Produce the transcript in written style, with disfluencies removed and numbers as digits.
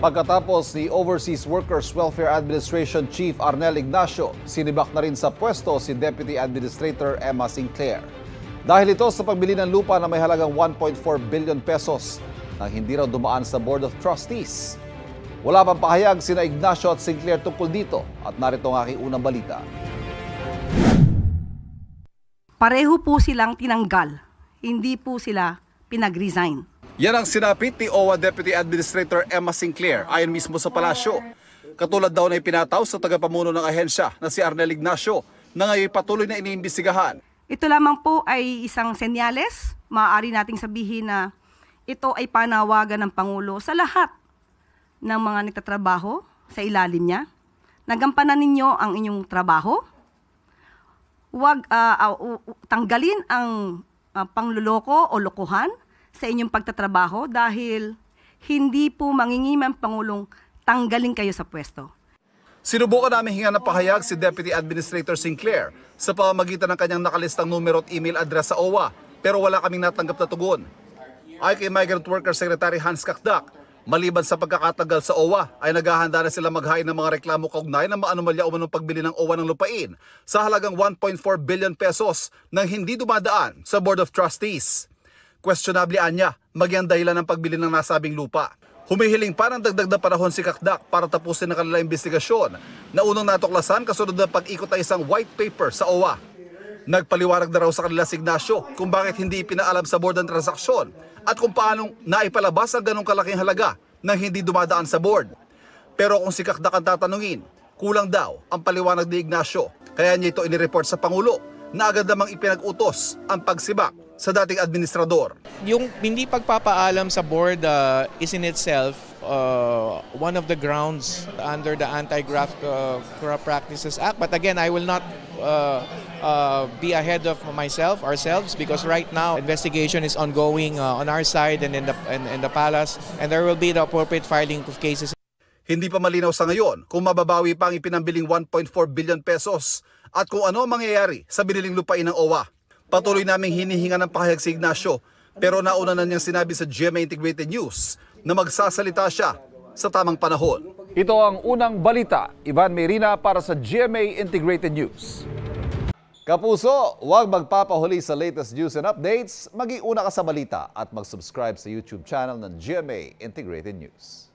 Pagkatapos ni Overseas Workers Welfare Administration Chief Arnel Ignacio, sinibak na rin sa pwesto si Deputy Administrator Emma Sinclair. Dahil ito sa pagbili ng lupa na may halagang 1.4 billion pesos na hindi raw dumaan sa Board of Trustees. Wala pang pahayag sina Ignacio at Sinclair tungkol dito at narito ang aking unang balita. Pareho po silang tinanggal, hindi po sila pinag-resign. Yan ang sinapit ni OWA Deputy Administrator Emma Sinclair ayon mismo sa palasyo. Katulad daw na ipinataw sa tagapamuno ng ahensya na si Arnel Ignacio na ngayon patuloy na iniimbestigahan. Ito lamang po ay isang senyales. Maaari nating sabihin na ito ay panawagan ng Pangulo sa lahat ng mga nagtatrabaho sa ilalim niya. Nagampanan ninyo ang inyong trabaho. Huwag tanggalin ang pangluloko o lokohan sa inyong pagtatrabaho dahil hindi po mangingimang Pangulong tanggalin kayo sa pwesto. Sinubukan namin hingan ng pahayag si Deputy Administrator Sinclair sa pamamagitan ng kanyang nakalistang numero at email address sa OWA pero wala kaming natanggap na tugon. Ay kay Migrant Worker Secretary Hans Kakdak, maliban sa pagkakatagal sa OWA ay naghahanda na sila maghain ng mga reklamo kaugnay ng mga anomalya o manong pagbili ng OWA ng lupain sa halagang 1.4 billion pesos nang hindi dumadaan sa Board of Trustees. Questionable anya, magyang dahilan ng pagbili ng nasabing lupa. Humihiling pa ng dagdag na panahon si Kakdak para tapusin ang kanilang investigasyon na unang natuklasan kasunod ng pag-ikot ng isang white paper sa OWA. Nagpaliwanag na raw sa kanila si Ignacio kung bakit hindi ipinaalam sa board ang transaksyon at kung paanong naipalabas ang ganong kalaking halaga nang hindi dumadaan sa board. Pero kung si Kakdak ang tatanungin, kulang daw ang paliwanag ni Ignacio kaya niya ito inireport sa Pangulo na agad namang ipinag-utos ang pagsibak sa dating administrador. Yung hindi pagpapaalam sa board is in itself one of the grounds under the Anti-Graft Corrupt Practices Act. But again, I will not be ahead of ourselves, because right now investigation is ongoing on our side and in the palace, and there will be the appropriate filing of cases. Hindi pa malinaw sa ngayon kung mababawi pa ang ipinambiling 1.4 billion pesos at kung ano ang mangyayari sa biniling lupain ng OWA. Patuloy naming hinihinga ng pahayag si Ignacio pero nauna na niyang sinabi sa GMA Integrated News na magsasalita siya sa tamang panahon. Ito ang unang balita. Ivan Merina para sa GMA Integrated News. Kapuso, huwag magpapahuli sa latest news and updates. Mag-iuna ka sa balita at mag-subscribe sa YouTube channel ng GMA Integrated News.